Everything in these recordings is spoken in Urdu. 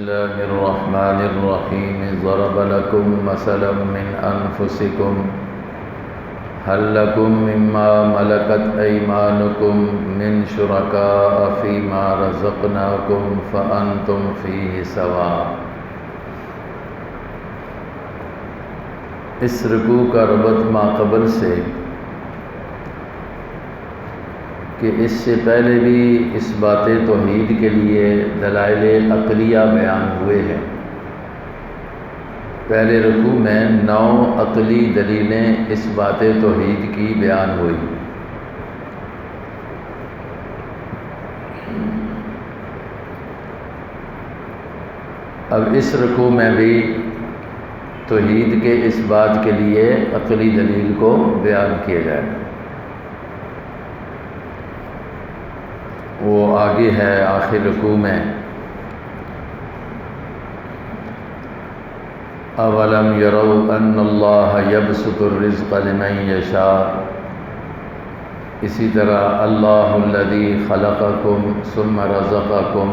الله الرحمن الرحيم ضرب لكم مثلا من أنفسكم هل لكم مما ملكت أيمانكم من شركاء فيما رزقناكم فأنتم فيه سواء۔ اس رکوع کا ربط ماقبل سے کہ اس سے پہلے بھی اس بات توحید کے لیے دلائل عقلیہ بیان ہوئے ہیں۔ پہلے رکوع میں 9 عقلی دلیلیں اس بات توحید کی بیان ہوئی۔ اب اس رکوع میں بھی توحید کے اس بات کے لیے عقلی دلیل کو بیان کیا جائے۔ وہ آگے ہے آخر رکوع میں، اولم یروا ان اللہ یبسط الرزق لمن یشاء۔ اسی طرح اللہ الذی خلقکم ثم رزقکم،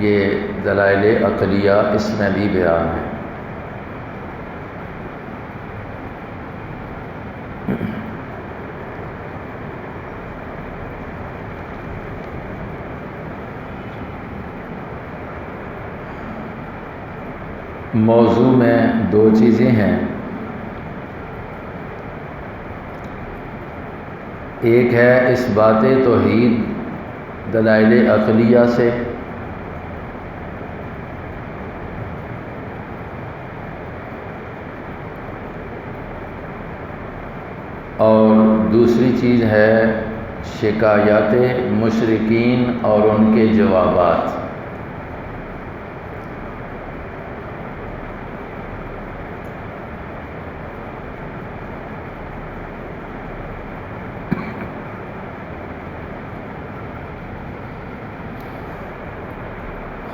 یہ دلائل عقلیہ اس میں بھی بیان ہے۔ موضوع میں 2 چیزیں ہیں، ایک ہے اس بات توحید دلائل عقلیہ سے، اور دوسری چیز ہے شکایات مشرکین اور ان کے جوابات۔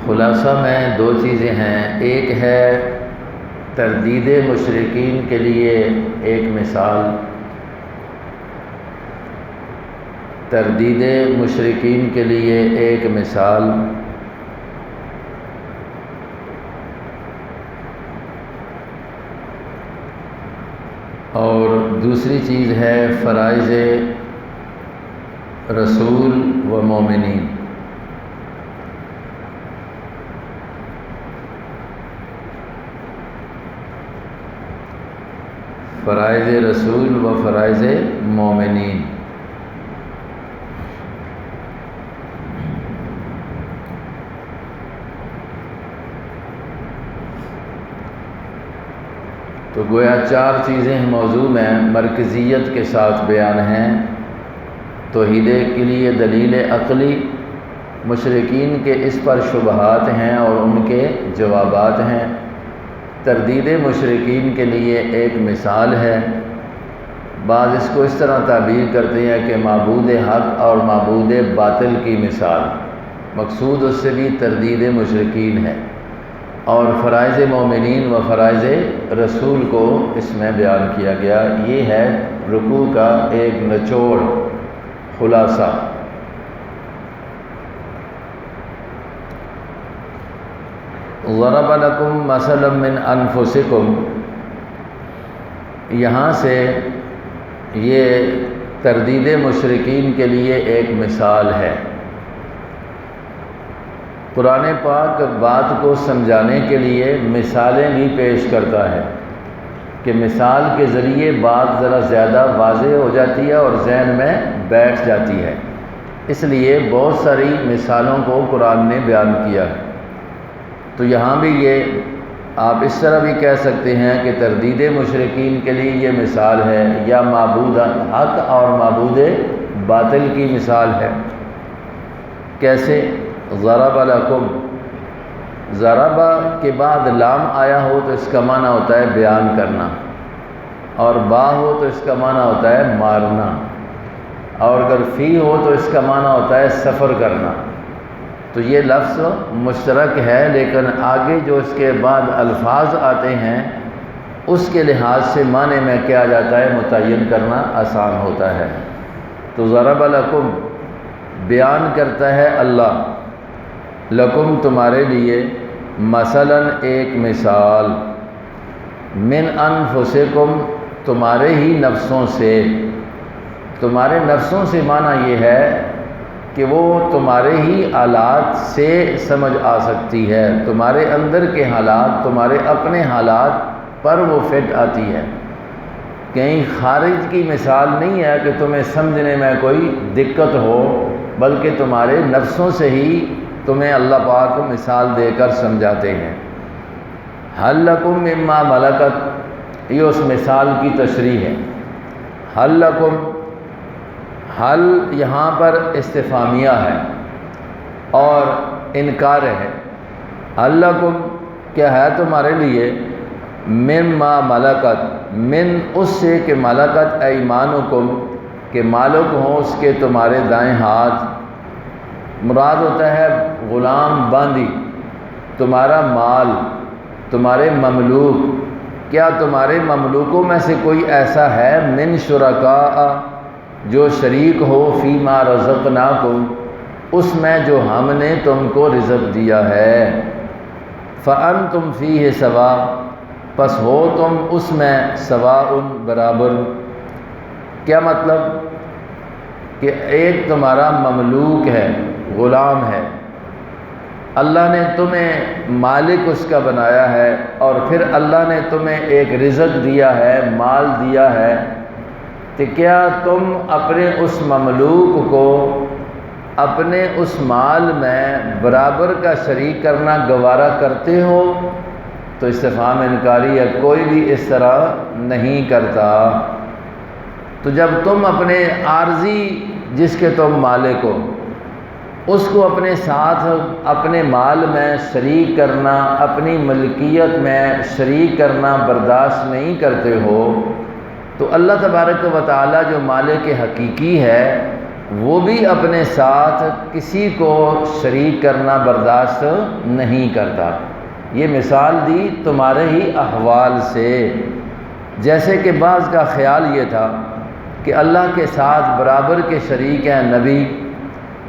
خلاصہ میں 2 چیزیں ہیں، ایک ہے تردید مشرکین کے لیے ایک مثال، تردید مشرکین کے لیے ایک مثال، اور دوسری چیز ہے فرائض رسول و مومنین۔ فرائض رسول و فرائض مومنین۔ تو گویا 4 چیزیں موضوع میں مرکزیت کے ساتھ بیان ہیں۔ توحید کے لیے دلیل عقلی، مشرکین کے اس پر شبہات ہیں اور ان کے جوابات ہیں، تردید مشرکین کے لیے ایک مثال ہے۔ بعض اس کو اس طرح تعبیر کرتے ہیں کہ معبود حق اور معبود باطل کی مثال، مقصود اس سے بھی تردید مشرکین ہے، اور فرائض مومنین و فرائض رسول کو اس میں بیان کیا گیا۔ یہ ہے رکوع کا ایک نچوڑ، خلاصہ۔ ضرب لکم مثلا من انفسکم، یہاں سے یہ تردید مشرکین کے لیے ایک مثال ہے۔ قرآن پاک بات کو سمجھانے کے لیے مثالیں بھی پیش کرتا ہے کہ مثال کے ذریعے بات ذرا زیادہ واضح ہو جاتی ہے اور ذہن میں بیٹھ جاتی ہے، اس لیے بہت ساری مثالوں کو قرآن نے بیان کیا ہے۔ تو یہاں بھی یہ آپ اس طرح بھی کہہ سکتے ہیں کہ تردید مشرکین کے لیے یہ مثال ہے، یا معبود حق اور معبود باطل کی مثال ہے۔ کیسے؟ ضرب لکم، ضرب کے بعد لام آیا ہو تو اس کا معنی ہوتا ہے بیان کرنا، اور با ہو تو اس کا معنی ہوتا ہے مارنا، اور اگر فی ہو تو اس کا معنی ہوتا ہے سفر کرنا۔ تو یہ لفظ مشترک ہے، لیکن آگے جو اس کے بعد الفاظ آتے ہیں اس کے لحاظ سے معنی میں کیا جاتا ہے متعین کرنا آسان ہوتا ہے۔ تو ضرب لکم بیان کرتا ہے اللہ، لکم تمہارے لیے، مثلاً ایک مثال، من انفسکم تمہارے ہی نفسوں سے۔ تمہارے نفسوں سے معنی یہ ہے کہ وہ تمہارے ہی حالات سے سمجھ آ سکتی ہے، تمہارے اندر کے حالات، تمہارے اپنے حالات پر وہ فٹ آتی ہے۔ کہیں خارج کی مثال نہیں ہے کہ تمہیں سمجھنے میں کوئی دقت ہو، بلکہ تمہارے نفسوں سے ہی تمہیں اللہ پاک مثال دے کر سمجھاتے ہیں۔ حل لکم مما ملکت، یہ اس مثال کی تشریح ہے۔ حل لکم، حل یہاں پر استفہامیہ ہے اور انکار ہے۔ حل لکم کیا ہے تمہارے لیے، مما ملکت، من اس سے کہ ملکت ایمانکم، کہ مالک ہوں اس کے تمہارے دائیں ہاتھ۔ مراد ہوتا ہے غلام باندی، تمہارا مال، تمہارے مملوک۔ کیا تمہارے مملوکوں میں سے کوئی ایسا ہے، من شرکاء، جو شریک ہو، فیما رزقناکم، اس میں جو ہم نے تم کو رزق دیا ہے۔ فانتم فیہ سواء، پس ہو تم اس میں سواء، برابر۔ کیا مطلب کہ ایک تمہارا مملوک ہے، غلام ہے، اللہ نے تمہیں مالک اس کا بنایا ہے، اور پھر اللہ نے تمہیں ایک رزق دیا ہے، مال دیا ہے، تو کیا تم اپنے اس مملوک کو اپنے اس مال میں برابر کا شریک کرنا گوارا کرتے ہو؟ تو استفہام انکاری ہے، کوئی بھی اس طرح نہیں کرتا۔ تو جب تم اپنے عارضی جس کے تم مالک ہو، اس کو اپنے ساتھ اپنے مال میں شریک کرنا، اپنی ملکیت میں شریک کرنا برداشت نہیں کرتے ہو، تو اللہ تبارک و تعالی جو مالک حقیقی ہے، وہ بھی اپنے ساتھ کسی کو شریک کرنا برداشت نہیں کرتا۔ یہ مثال دی تمہارے ہی احوال سے۔ جیسے کہ بعض کا خیال یہ تھا کہ اللہ کے ساتھ برابر کے شریک ہیں نبی،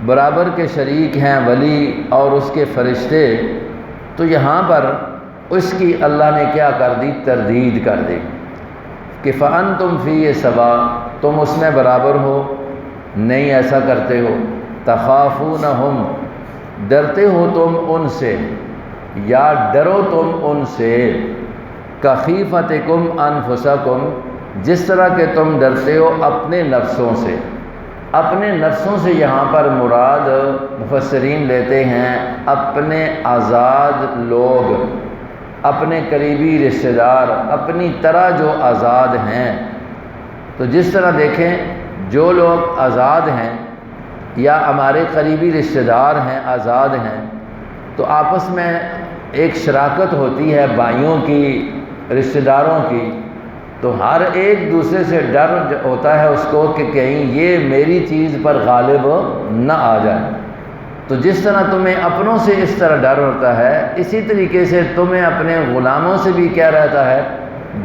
برابر کے شریک ہیں ولی اور اس کے فرشتے، تو یہاں پر اس کی اللہ نے کیا کر دی، تردید کر دی کہ فَأَنْتُمْ فِيهِ سَوَاءٌ، تم اس میں برابر ہو، نہیں ایسا کرتے ہو۔ تَخَافُونَهُمْ، ڈرتے ہو تم ان سے، یا ڈرو تم ان سے، كَخِيفَتِكُمْ أَنفُسَكُمْ، جس طرح کہ تم ڈرتے ہو اپنے نفسوں سے۔ اپنے نفسوں سے یہاں پر مراد مفسرین لیتے ہیں اپنے آزاد لوگ، اپنے قریبی رشتہ دار، اپنی طرح جو آزاد ہیں۔ تو جس طرح دیکھیں جو لوگ آزاد ہیں یا ہمارے قریبی رشتہ دار ہیں، آزاد ہیں، تو آپس میں ایک شراکت ہوتی ہے بھائیوں کی، رشتہ داروں کی، تو ہر ایک دوسرے سے ڈر ہوتا ہے اس کو کہ کہیں یہ میری چیز پر غالب نہ آ جائے۔ تو جس طرح تمہیں اپنوں سے اس طرح ڈر ہوتا ہے، اسی طریقے سے تمہیں اپنے غلاموں سے بھی کیا رہتا ہے،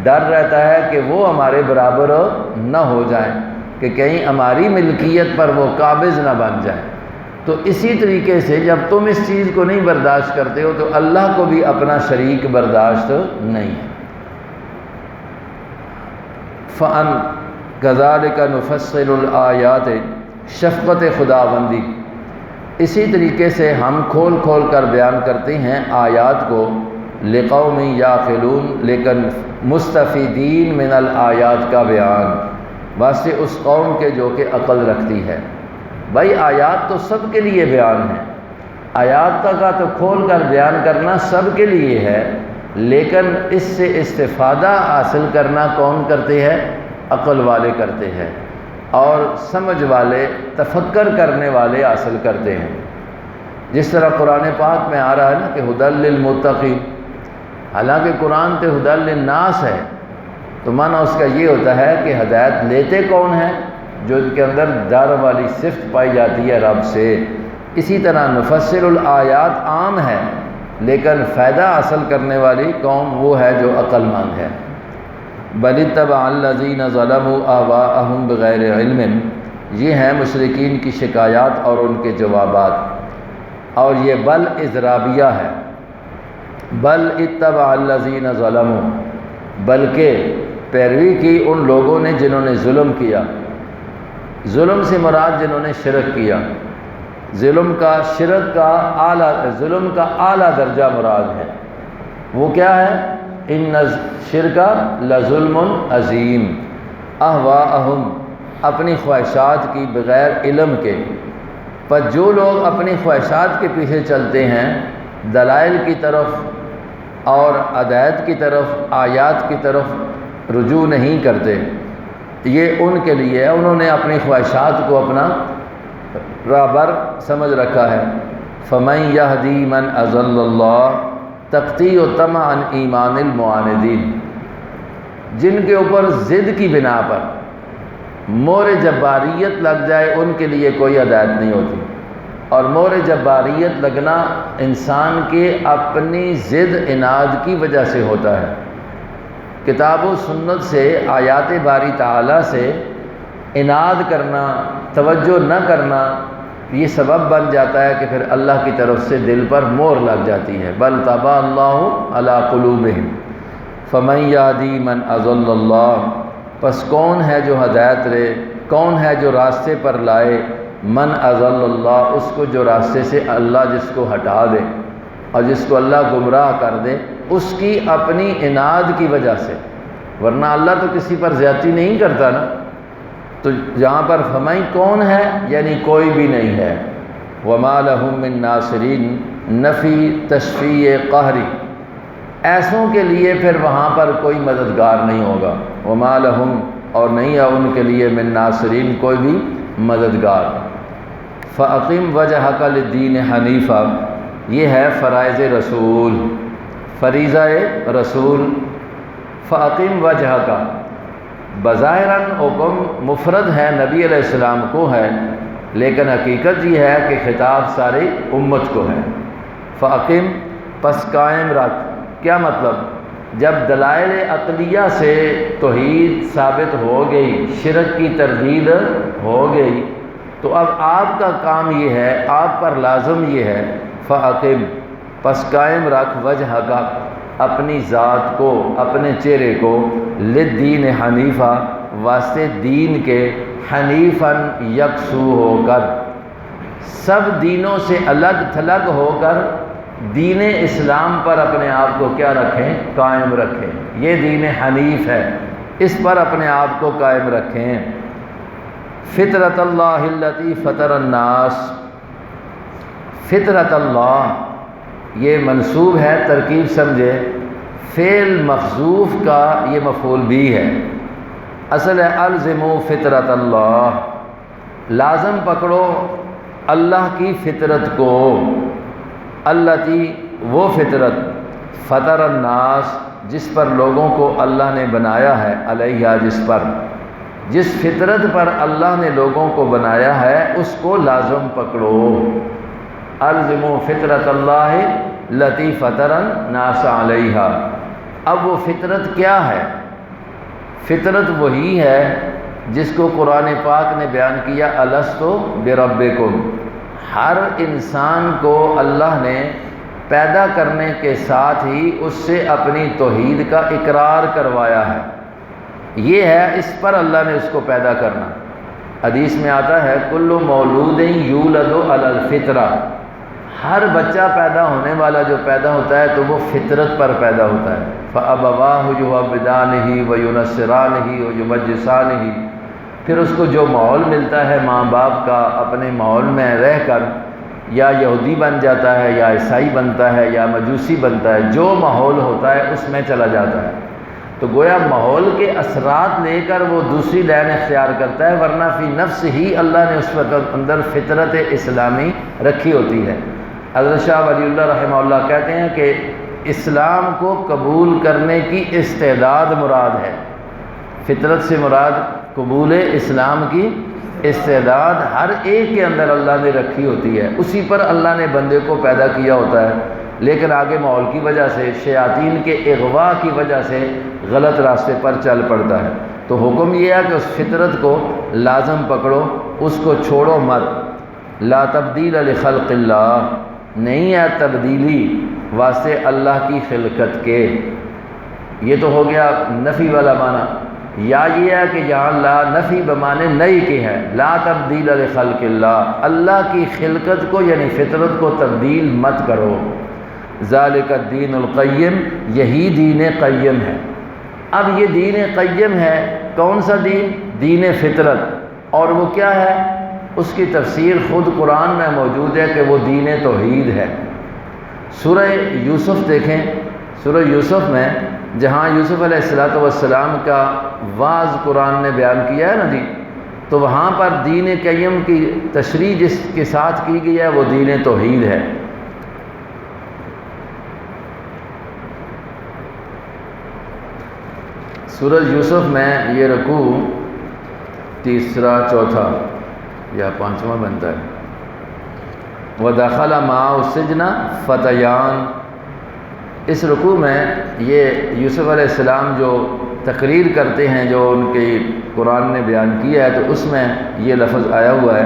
ڈر رہتا ہے کہ وہ ہمارے برابر نہ ہو جائیں، کہ کہیں ہماری ملکیت پر وہ قابض نہ بن جائیں۔ تو اسی طریقے سے جب تم اس چیز کو نہیں برداشت کرتے ہو، تو اللہ کو بھی اپنا شریک برداشت نہیں ہے۔ فَأَنْ كَذَلِكَ نُفَصِّلُ الْآيَاتِ، شفقت خداوندی، اسی طریقے سے ہم کھول کھول کر بیان کرتے ہیں آیات کو، لِقَوْمٍ يَعْقِلُونَ، لیکن مستفیدین من الآیات کا بیان واسطے اس قوم کے جو کہ عقل رکھتی ہے۔ بھائی آیات تو سب کے لیے بیان ہے، آیات کا تو کھول کر بیان کرنا سب کے لیے ہے، لیکن اس سے استفادہ حاصل کرنا کون کرتے ہیں، عقل والے کرتے ہیں، اور سمجھ والے، تفکر کرنے والے حاصل کرتے ہیں۔ جس طرح قرآن پاک میں آ رہا ہے نا کہ ھدی للمتقین، حالانکہ قرآن تو ھدی للناس ہے، تو معنی اس کا یہ ہوتا ہے کہ ہدایت لیتے کون ہیں، جو ان کے اندر ڈر والی صفت پائی جاتی ہے رب سے۔ اسی طرح نفصل الآیات عام ہے، لیکن فائدہ حاصل کرنے والی قوم وہ ہے جو عقل مند ہے۔ بل اتبع الذین ظلموا آباءهم بغیر علم، یہ ہیں مشرکین کی شکایات اور ان کے جوابات۔ اور یہ بل اضرابیہ ہے، بل اتبع الذین ظلموا، بلکہ پیروی کی ان لوگوں نے جنہوں نے ظلم کیا۔ ظلم سے مراد جنہوں نے شرک کیا، ظلم کا اعلیٰ درجہ مراد ہے۔ وہ کیا ہے؟ ان الشرک لظلم عظیم، اہواءہم، اپنی خواہشات کی بغیر علم کے۔ پر جو لوگ اپنی خواہشات کے پیچھے چلتے ہیں، دلائل کی طرف اور ہدایت کی طرف، آیات کی طرف رجوع نہیں کرتے، یہ ان کے لیے ہے، انہوں نے اپنی خواہشات کو اپنا رہبر سمجھ رکھا ہے۔ فَمَن يَهْدِي مَنْ أَضَلَّ اللَّهُ تَقْطِيعُ طَمَعًا ایمان المعاندین، جن کے اوپر ضد کی بنا پر مور جباریت لگ جائے ان کے لیے کوئی ہدایت نہیں ہوتی، اور مور جباریت لگنا انسان کے اپنی ضد عناد کی وجہ سے ہوتا ہے۔ کتاب و سنت سے، آیات باری تعالیٰ سے عناد کرنا، توجہ نہ کرنا، یہ سبب بن جاتا ہے کہ پھر اللہ کی طرف سے دل پر مور لگ جاتی ہے۔ بل طبع اللہ علی قلوبہم فمن یہدی من اضل اللہ، پس کون ہے جو ہدایت دے، کون ہے جو راستے پر لائے، من اضل اللہ، اس کو جو راستے سے اللہ جس کو ہٹا دے اور جس کو اللہ گمراہ کر دے، اس کی اپنی عناد کی وجہ سے، ورنہ اللہ تو کسی پر زیادتی نہیں کرتا نا۔ تو جہاں پر فمن کون ہے، یعنی کوئی بھی نہیں ہے۔ وما لہم من ناصرین، نفی تشفیع قہری، ایسوں کے لیے پھر وہاں پر کوئی مددگار نہیں ہوگا۔ وما لہم، اور نہیں ہے ان کے لیے، من ناصرین، کوئی بھی مددگار۔ فاقم وجہک للدین حنیفہ، یہ ہے فرائض رسول، فریضہ رسول۔ فاقم وجہک، بظاہراً حکم مفرد ہے، نبی علیہ السلام کو ہے، لیکن حقیقت یہ ہے کہ خطاب ساری امت کو ہے۔ فاقم، پس قائم رکھ، کیا مطلب؟ جب دلائل عقلیہ سے توحید ثابت ہو گئی، شرک کی تردید ہو گئی، تو اب آپ کا کام یہ ہے، آپ پر لازم یہ ہے، فاقم، پس قائم رکھ، وجہ کا، اپنی ذات کو، اپنے چہرے کو، للدین حنیفہ، واسطے دین کے، حنیفاً، یکسو ہو کر، سب دینوں سے الگ تھلگ ہو کر دین اسلام پر اپنے آپ کو کیا رکھیں؟ قائم رکھیں۔ یہ دین حنیف ہے، اس پر اپنے آپ کو قائم رکھیں۔ فطرت اللہ التی فطر الناس، فطرت اللہ، یہ منصوب ہے، ترکیب سمجھے، فعل محذوف کا یہ مفعول بھی ہے، اصل ہے الزموا فطرت اللہ، لازم پکڑو اللہ کی فطرت کو، التی، وہ فطرت، فطر الناس، جس پر لوگوں کو اللہ نے بنایا ہے، علیہ، جس فطرت پر اللہ نے لوگوں کو بنایا ہے اس کو لازم پکڑو۔ الزموا فطرت اللہ التی فطر الناس علیہا۔ اب وہ فطرت کیا ہے؟ فطرت وہی ہے جس کو قرآن پاک نے بیان کیا، الستو بربکم، ہر انسان کو اللہ نے پیدا کرنے کے ساتھ ہی اس سے اپنی توحید کا اقرار کروایا ہے۔ یہ ہے اس پر اللہ نے اس کو پیدا کرنا۔ حدیث میں آتا ہے کل مولود یولد علی الفطرہ، ہر بچہ پیدا ہونے والا جو پیدا ہوتا ہے تو وہ فطرت پر پیدا ہوتا ہے۔ فَأَبَوَاهُ يُهَوِّدَانِهِ وَيُنَصِّرَانِهِ وَيُمَجِّسَانِهِ، پھر اس کو جو ماحول ملتا ہے ماں باپ کا، اپنے ماحول میں رہ کر یا یہودی بن جاتا ہے یا عیسائی بنتا ہے یا مجوسی بنتا ہے، جو ماحول ہوتا ہے اس میں چلا جاتا ہے۔ تو گویا ماحول کے اثرات لے کر وہ دوسری لائن اختیار کرتا ہے، ورنہ فی نفس ہی اللہ نے اس وقت اندر فطرت اسلامی رکھی ہوتی ہے۔ حضرت شاہ ولی اللہ رحمہ اللہ کہتے ہیں کہ اسلام کو قبول کرنے کی استعداد مراد ہے، فطرت سے مراد قبول اسلام کی استعداد ہر ایک کے اندر اللہ نے رکھی ہوتی ہے، اسی پر اللہ نے بندے کو پیدا کیا ہوتا ہے، لیکن آگے ماحول کی وجہ سے، شیاطین کے اغوا کی وجہ سے غلط راستے پر چل پڑتا ہے۔ تو حکم یہ ہے کہ اس فطرت کو لازم پکڑو، اس کو چھوڑو مت۔ لا تبدیل لخلق اللہ، نہیں ہے تبدیلی واسطے اللہ کی خلقت کے۔ یہ تو ہو گیا نفی والا معنی، یا یہ ہے کہ یہاں لا نفی بمانے نئی کے ہے، لا تبدیل لخلق اللہ، اللہ کی خلقت کو یعنی فطرت کو تبدیل مت کرو۔ ذالک الدین القیم، یہی دین قیم ہے۔ اب یہ دین قیم ہے، کون سا دین؟ دین فطرت، اور وہ کیا ہے؟ اس کی تفسیر خود قرآن میں موجود ہے کہ وہ دین توحید ہے۔ سورہ یوسف دیکھیں، سورہ یوسف میں جہاں یوسف علیہ السلام کا وعظ قرآن نے بیان کیا ہے نا جی، تو وہاں پر دین قیم کی تشریح جس کے ساتھ کی گئی ہے وہ دین توحید ہے۔ سورہ یوسف میں یہ رکوع تیسرا، چوتھا یا پانچواں بنتا ہے۔ وَدَخَلَ مَعَهُ السِّجْنَ فَتَيَانِ، اس رکوع میں یہ یوسف علیہ السلام جو تقریر کرتے ہیں جو ان کی قرآن نے بیان کیا ہے، تو اس میں یہ لفظ آیا ہوا ہے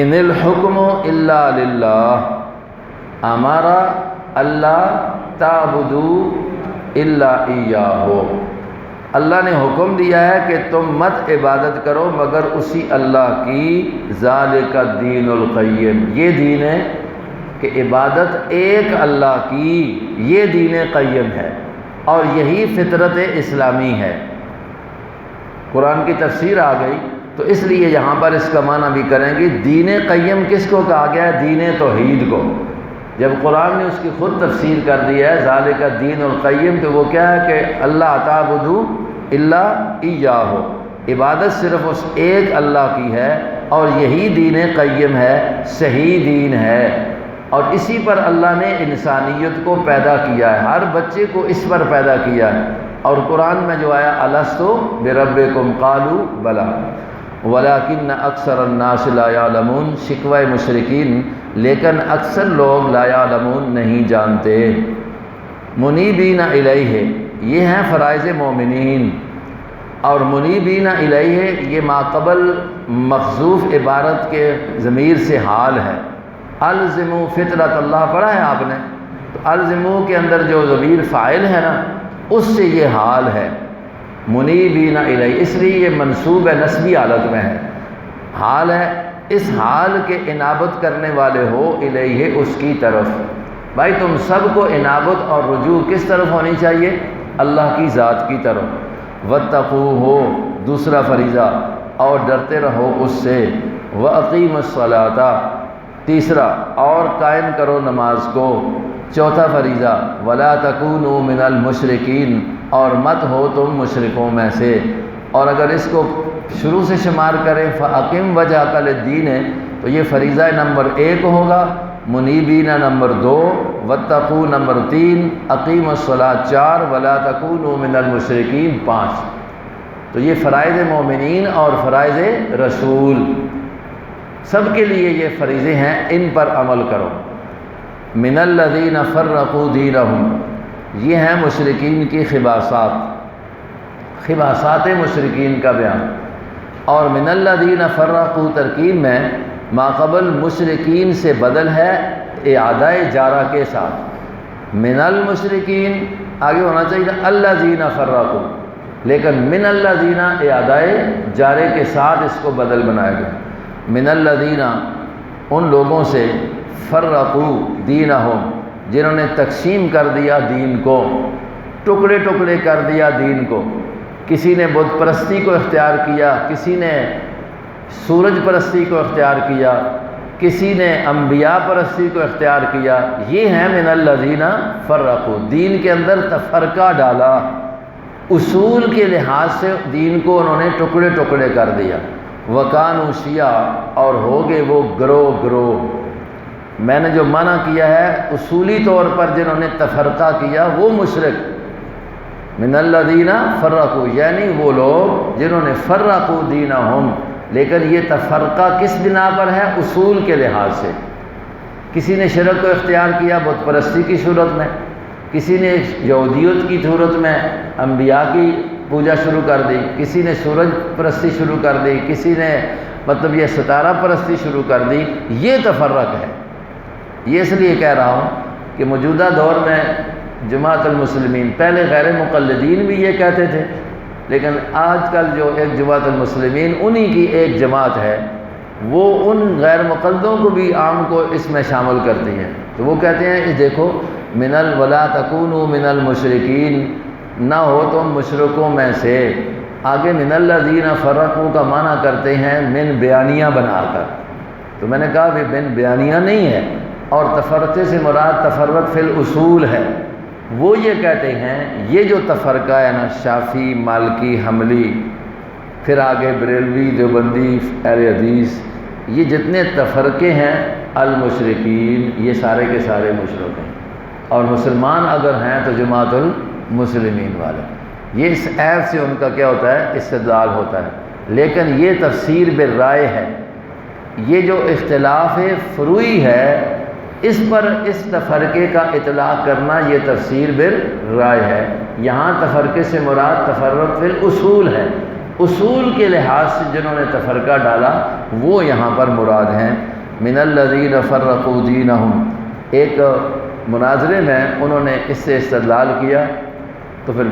ان الحکم الا للہ امر اللہ تعبدوا الا ایاہ، اللہ نے حکم دیا ہے کہ تم مت عبادت کرو مگر اسی اللہ کی۔ ذالک الدین القیم، یہ دین ہے کہ عبادت ایک اللہ کی، یہ دین قیم ہے اور یہی فطرت اسلامی ہے۔ قرآن کی تفسیر آ گئی تو اس لیے یہاں پر اس کا معنی بھی کریں گے، دین قیم کس کو کہا گیا ہے؟ دین توحید کو۔ جب قرآن نے اس کی خود تفسیر کر دی ہے ذالک الدین القیم، تو وہ کیا ہے کہ اللہ تعبدوا الا ایاہ، عبادت صرف اس ایک اللہ کی ہے اور یہی دین قیم ہے، صحیح دین ہے، اور اسی پر اللہ نے انسانیت کو پیدا کیا ہے، ہر بچے کو اس پر پیدا کیا ہے۔ اور قرآن میں جو آیا الستو بربکم قالوا بلا ولکن اکثر الناس لا یعلمون، شکوہ مشرکین، لیکن اکثر لوگ لا یعلمون نہیں جانتے۔ منیبین الیہ، یہ ہیں فرائض مومنین، اور منیبین الیہ یہ ماقبل محذوف عبارت کے ضمیر سے حال ہے۔ الزموا فطرت اللہ پڑھا ہے آپ نے، تو الزموا کے اندر جو ضمیر فاعل ہے نا، اس سے یہ حال ہے منیبین الیہ، اس لیے یہ منصوب نسبی حالت میں ہے، حال ہے، اس حال کے انابت کرنے والے ہو الیہ، اس کی طرف۔ بھائی تم سب کو انابت اور رجوع کس طرف ہونی چاہیے؟ اللہ کی ذات کی طرف۔ واتقوہ، دوسرا فریضہ، اور ڈرتے رہو اس سے۔ واقیموا الصلاۃ، تیسرا، اور قائم کرو نماز کو۔ چوتھا فریضہ، ولا تکونوا من المشرکین، اور مت ہو تم مشرکوں میں سے۔ اور اگر اس کو شروع سے شمار کریں فاقم وجہک للدین، تو یہ فریضہ نمبر 1 ہوگا، منیبین نمبر 2، واتقوا نمبر 3، اقیم الصلاۃ 4، ولا تکونوا من المشرکین 5۔ تو یہ فرائض مومنین اور فرائض رسول سب کے لیے یہ فریضے ہیں، ان پر عمل کرو۔ من الذین فرقوا دینہم، یہ ہیں مشرکین کی خباثات، خباثات مشرکین کا بیان۔ اور من الذین فرقوا ترکیب میں ماقبل مشرکین سے بدل ہے اعادہ جارہ کے ساتھ۔ من المشرکین آگے ہونا چاہیے الذین فرقوا، لیکن من الذین اعادہ جارے کے ساتھ اس کو بدل بنایا گیا۔ من الذین، ان لوگوں سے، فرقوا دینہم، جنہوں نے تقسیم کر دیا دین کو، ٹکڑے ٹکڑے کر دیا دین کو۔ کسی نے بت پرستی کو اختیار کیا، کسی نے سورج پرستی کو اختیار کیا، کسی نے انبیاء پرستی کو اختیار کیا۔ یہ ہیں من الذین فرقوا، دین کے اندر تفرقہ ڈالا، اصول کے لحاظ سے دین کو انہوں نے ٹکڑے ٹکڑے کر دیا۔ وکانوا شیعا، اور ہو گئے وہ گروہ گروہ۔ میں نے جو منع کیا ہے اصولی طور پر جنہوں نے تفرقہ کیا وہ مشرک، من الذین فرقوا، یعنی وہ لوگ جنہوں نے فرقوا دینہم، لیکن یہ تفرقہ کس بنا پر ہے؟ اصول کے لحاظ سے۔ کسی نے شرک کو اختیار کیا بت پرستی کی صورت میں، کسی نے یہودیت کی صورت میں انبیاء کی پوجا شروع کر دی، کسی نے سورج پرستی شروع کر دی، کسی نے مطلب یہ ستارہ پرستی شروع کر دی، یہ تفرق ہے۔ یہ اس لیے کہہ رہا ہوں کہ موجودہ دور میں جماعت المسلمین، پہلے غیر مقلدین بھی یہ کہتے تھے، لیکن آج کل جو ایک جماعت المسلمین انہی کی ایک جماعت ہے، وہ ان غیر مقلدوں کو بھی عام کو اس میں شامل کرتی ہے۔ تو وہ کہتے ہیں کہ دیکھو ولا تکونوا من المشرکین، نہ ہو تم مشرکوں میں سے۔ آگے من الذین فرقوا کا معنی کرتے ہیں من بیانیہ بنا کر، تو میں نے کہا بھی من بیانیہ نہیں ہے، اور تفرقے سے مراد تفرق فی الاصول ہے۔ وہ یہ کہتے ہیں یہ جو تفرقہ ہے نا، شافعی، مالکی، حنبلی، پھر آگے بریلوی، دیوبندی، اہل حدیث، یہ جتنے تفرقے ہیں المشرکین، یہ سارے کے سارے مشرک ہیں، اور مسلمان اگر ہیں تو جماعت المسلمین والے۔ یہ اس عیب سے ان کا کیا ہوتا ہے؟ استدلال ہوتا ہے۔ لیکن یہ تفسیر بالرائے ہے، یہ جو اختلاف فروعی ہے اس پر اس تفرقے کا اطلاق کرنا یہ تفسیر بالرائے ہے۔ یہاں تفرقے سے مراد تفرق فی الاصول ہے، اصول کے لحاظ سے جنہوں نے تفرقہ ڈالا وہ یہاں پر مراد ہیں۔ من الذین فرقوا دینہم، ایک مناظرے میں انہوں نے اس سے استدلال کیا، تو پھر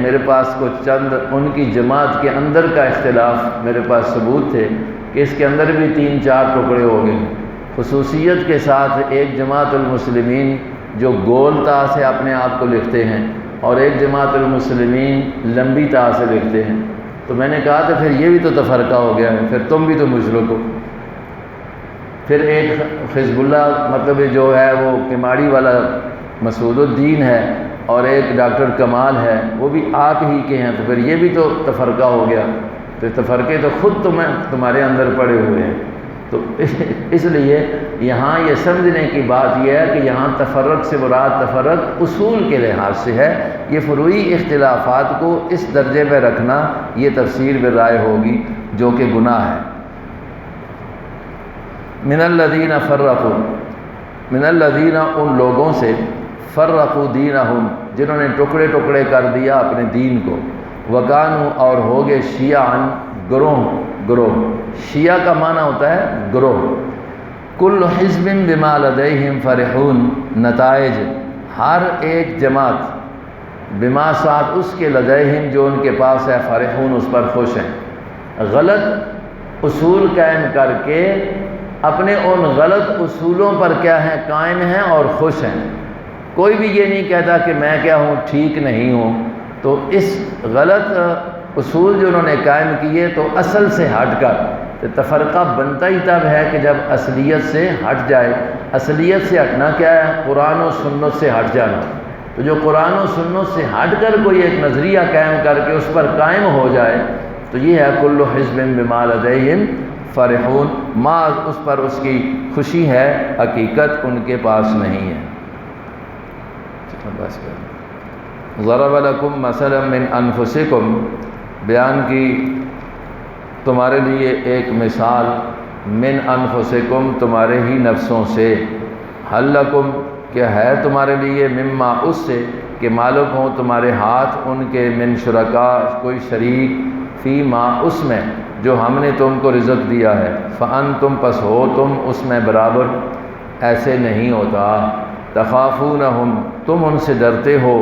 میرے پاس کچھ چند ان کی جماعت کے اندر کا اختلاف میرے پاس ثبوت تھے کہ اس کے اندر بھی 3-4 ٹکڑے ہو گئے، خصوصیت کے ساتھ ایک جماعت المسلمین جو گول تا سے اپنے آپ کو لکھتے ہیں، اور ایک جماعت المسلمین لمبی تا سے لکھتے ہیں۔ تو میں نے کہا تو پھر یہ بھی تو تفرقہ ہو گیا ہے، پھر تم بھی تو مشرک ہو۔ پھر ایک حزب اللہ مطلب جو ہے وہ کماڑی والا مسعود الدین ہے، اور ایک ڈاکٹر کمال ہے، وہ بھی آپ ہی کے ہیں، تو پھر یہ بھی تو تفرقہ ہو گیا۔ تو تفرقے تو خود تمہارے اندر پڑے ہوئے ہیں۔ تو اس لیے یہاں یہ سمجھنے کی بات یہ ہے کہ یہاں تفرق سے مراد تفرق اصول کے لحاظ سے ہے، یہ فروعی اختلافات کو اس درجے میں رکھنا یہ تفسیر بالرائے ہوگی جو کہ گناہ ہے۔ من الذین فرقوا، من الذین ان لوگوں سے، فرقوا دینہم جنہوں نے ٹکڑے ٹکڑے کر دیا اپنے دین کو، وکانوا اور ہوگے شیعاً گروہ، شیعہ کا معنی ہوتا ہے گروہ، کل حزب بما لدیہم فرحون، نتائج ہر ایک جماعت بما ساتھ اس کے لدیہم جو ان کے پاس ہے، فرحون اس پر خوش ہیں، غلط اصول قائم کر کے اپنے ان غلط اصولوں پر کیا ہیں؟ قائم ہیں اور خوش ہیں۔ کوئی بھی یہ نہیں کہتا کہ میں کیا ہوں، ٹھیک نہیں ہوں۔ تو اس غلط اصول جو انہوں نے قائم کیے تو اصل سے ہٹ کر، تو تفرقہ بنتا ہی تب ہے کہ جب اصلیت سے ہٹ جائے۔ اصلیت سے ہٹنا کیا ہے؟ قرآن و سنت سے ہٹ جانا۔ تو جو قرآن و سنت سے ہٹ کر کوئی ایک نظریہ قائم کر کے اس پر قائم ہو جائے تو یہ ہے کل حزب بما لدیہم فرحون، ما اس پر اس کی خوشی ہے، حقیقت ان کے پاس نہیں ہے۔ ضرب لکم مثلا من انفسکم، بیان کی تمہارے لیے ایک مثال، من انفسکم تمہارے ہی نفسوں سے، حل لکم کیا ہے تمہارے لیے، مما اس سے کہ مالک ہوں تمہارے ہاتھ ان کے، من شرکا کوئی شریک، فی ما اس میں جو ہم نے تم کو رزق دیا ہے، فانتم پس ہو تم اس میں برابر، ایسے نہیں ہوتا، تخافونہم تم ان سے ڈرتے ہو،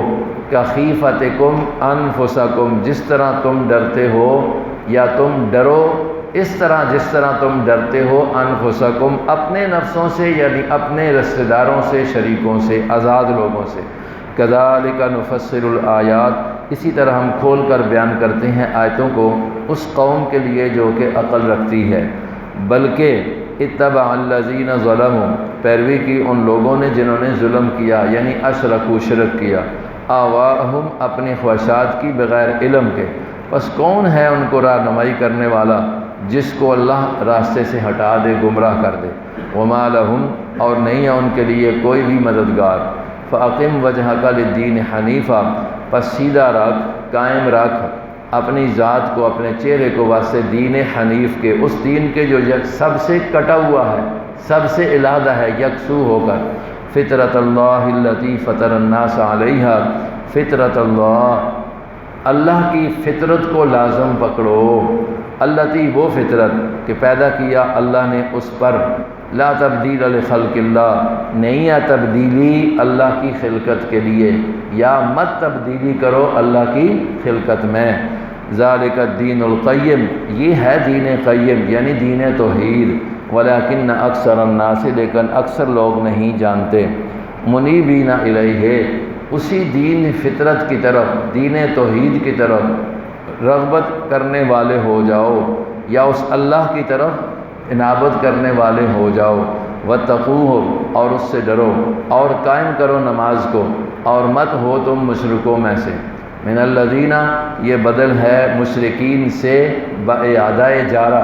کخیفتکم انفسکم جس طرح تم ڈرتے ہو، یا تم ڈرو اس طرح جس طرح تم ڈرتے ہو، انفسکم اپنے نفسوں سے، یعنی اپنے رشتہ داروں سے، شریکوں سے، آزاد لوگوں سے، کذالک نفصل الآیات اسی طرح ہم کھول کر بیان کرتے ہیں آیتوں کو اس قوم کے لیے جو کہ عقل رکھتی ہے، بلکہ اتبع الذین ظلموا پیروی کی ان لوگوں نے جنہوں نے ظلم کیا، یعنی اشرکوا شرک کیا، آواہم اپنی خواہشات کی بغیر علم کے، بس کون ہے ان کو رہنمائی کرنے والا جس کو اللہ راستے سے ہٹا دے، گمراہ کر دے، وما لہم اور نہیں ہے ان کے لیے کوئی بھی مددگار، فاقم وجہک للدین حنیفا پس سیدھا رکھ، قائم رکھ اپنی ذات کو، اپنے چہرے کو واسطے دین حنیف کے، اس دین کے جو سب سے کٹا ہوا ہے، سب سے علیحدہ ہے، یکسو ہو کر، فطرت اللہ التی فطر الناس علیہا، فطرت اللہ کی فطرت کو لازم پکڑو، التی وہ فطرت کہ پیدا کیا اللہ نے اس پر، لا تبدیل لخلق اللہ، نہیں ہے تبدیلی اللہ کی خلقت کے لیے، یا مت تبدیلی کرو اللہ کی خلقت میں۔ ذالک الدین القیم، یہ ہے دین قیم یعنی دین توحید، ولیکن اکثر الناس، لیکن اکثر لوگ نہیں جانتے۔ منیبین الیہ، اسی دین فطرت کی طرف، دین توحید کی طرف رغبت کرنے والے ہو جاؤ، یا اس اللہ کی طرف انابت کرنے والے ہو جاؤ۔ واتقوہ، اور اس سے ڈرو، اور قائم کرو نماز کو، اور مت ہو تم مشرکوں میں سے۔ من الذین، یہ بدل ہے مشرکین سے باعادہ جارہ،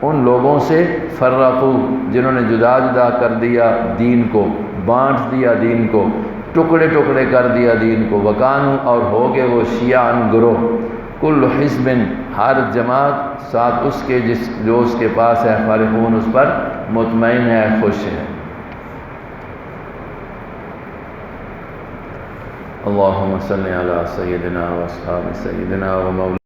ان لوگوں سے، فرقو، جنہوں نے جدا جدا کر دیا دین کو، بانٹ دیا دین کو، ٹکڑے ٹکڑے کر دیا دین کو، وکانو، اور ہو گئے وہ شیعاً گروہ، کل حزب، ہر جماعت ساتھ اس کے جو اس کے پاس ہے، فرحون، اس پر مطمئن ہے، خوش ہے۔ اللہم صلی علی سیدنا و اصحاب سیدنا و مولانا